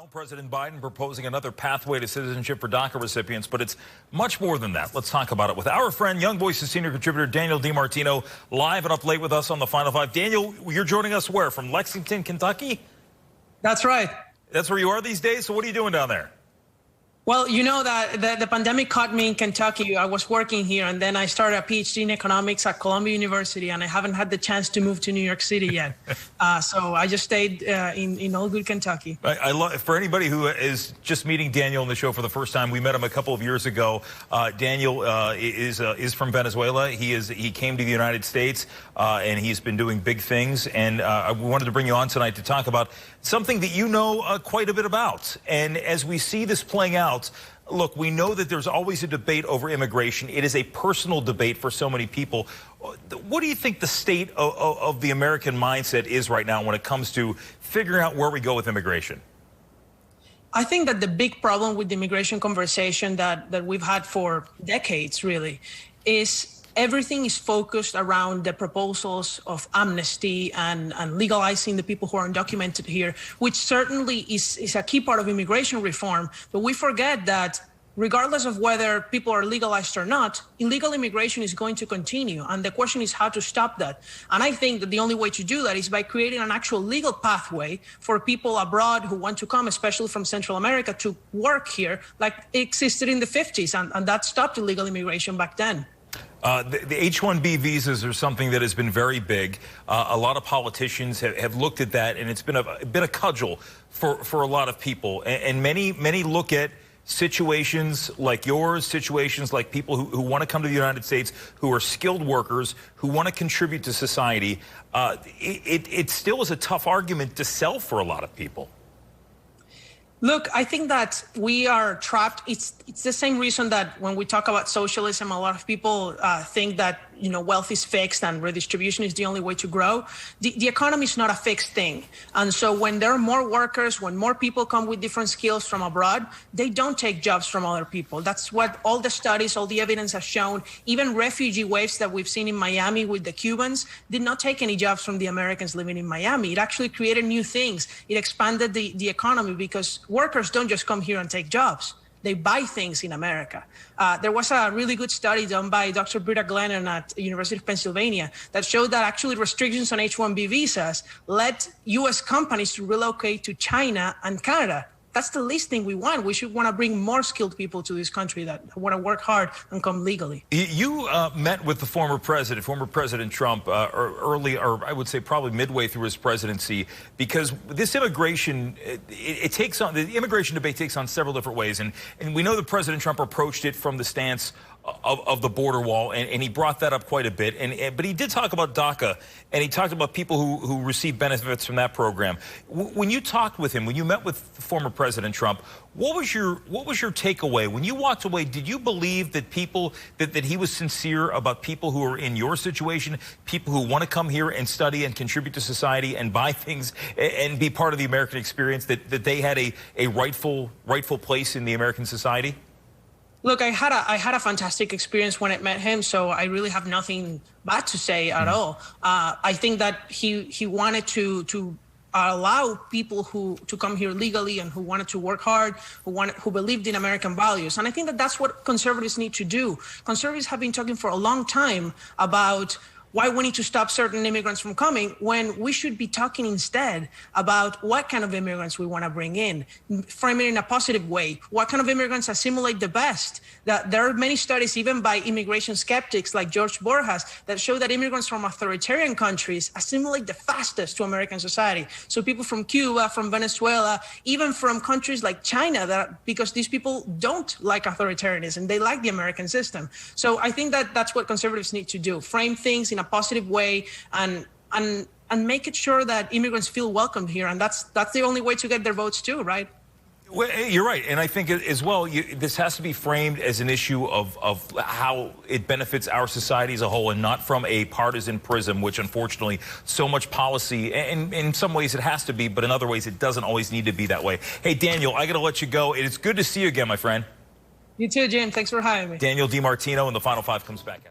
Well, President Biden proposing another pathway to citizenship for DACA recipients, but it's much more than that. Let's talk about it with our friend, Young Voices senior contributor Daniel Martino, live and up late with us on the Final Five. Daniel, you're joining us where? From Lexington, Kentucky? That's right. That's where you are these days? So what are you doing down there? Well, you know that the pandemic caught me in Kentucky. I was working here, and then I started a PhD in economics at Columbia University, and I haven't had the chance to move to New York City yet. So I just stayed in old good Kentucky. I love, for anybody who is just meeting Daniel on the show for the first time, we met him a couple of years ago. Daniel is from Venezuela. He came to the United States, and he's been doing big things. And we wanted to bring you on tonight to talk about something that you know quite a bit about. And as we see this playing out, look, we know that there's always a debate over immigration. It is a personal debate for so many people. What do you think the state of the American mindset is right now when it comes to figuring out where we go with immigration? I think that the big problem with the immigration conversation that we've had for decades, really, is everything is focused around the proposals of amnesty and legalizing the people who are undocumented here, which certainly is a key part of immigration reform. But we forget that regardless of whether people are legalized or not, illegal immigration is going to continue. And the question is how to stop that. And I think that the only way to do that is by creating an actual legal pathway for people abroad who want to come, especially from Central America, to work here like it existed in the 50s. And that stopped illegal immigration back then. The H-1B visas are something that has been very big. A lot of politicians have looked at that, and it's been a cudgel for a lot of people. And many look at situations like yours, situations like people who want to come to the United States, who are skilled workers, who want to contribute to society. It still is a tough argument to sell for a lot of people. Look, I think that we are trapped. It's the same reason that when we talk about socialism, a lot of people think that, you know, wealth is fixed and redistribution is the only way to grow. The economy is not a fixed thing. And so when there are more workers, when more people come with different skills from abroad, they don't take jobs from other people. That's what all the studies, all the evidence has shown. Even refugee waves that we've seen in Miami with the Cubans did not take any jobs from the Americans living in Miami. It actually created new things. It expanded the economy because workers don't just come here and take jobs. They buy things in America. There was a really good study done by Dr. Britta Glennon at University of Pennsylvania that showed that actually restrictions on H-1B visas led U.S. companies to relocate to China and Canada. That's the least thing we want. We should want to bring more skilled people to this country that want to work hard and come legally. You met with the former President Trump, early, or I would say probably midway through his presidency, because this immigration, the immigration debate takes on several different ways. And we know that President Trump approached it from the stance of the border wall, and he brought that up quite a bit. But he did talk about DACA, and he talked about people who receive benefits from that program. When you talked with him, when you met with former President Trump, what was your takeaway? When you walked away, did you believe that that he was sincere about people who are in your situation, people who want to come here and study and contribute to society and buy things and be part of the American experience, that they had a rightful place in the American society? Look, I had a fantastic experience when I met him, so I really have nothing bad to say at all. I think that he wanted to allow people to come here legally and who wanted to work hard, who believed in American values. And I think that that's what conservatives need to do. Conservatives have been talking for a long time about why we need to stop certain immigrants from coming, when we should be talking instead about what kind of immigrants we want to bring in, frame it in a positive way. What kind of immigrants assimilate the best? There are many studies, even by immigration skeptics like George Borjas, that show that immigrants from authoritarian countries assimilate the fastest to American society. So people from Cuba, from Venezuela, even from countries like China, because these people don't like authoritarianism, they like the American system. So I think that that's what conservatives need to do: frame things in a positive way and make it sure that immigrants feel welcome here. And that's the only way to get their votes too, right? Well, you're right. And I think as well, this has to be framed as an issue of how it benefits our society as a whole, and not from a partisan prism, which unfortunately so much policy, and in some ways it has to be, but in other ways it doesn't always need to be that way. Hey, Daniel, I got to let you go. It's good to see you again, my friend. You too, Jim. Thanks for having me. Daniel Martino, and the Final Five comes back.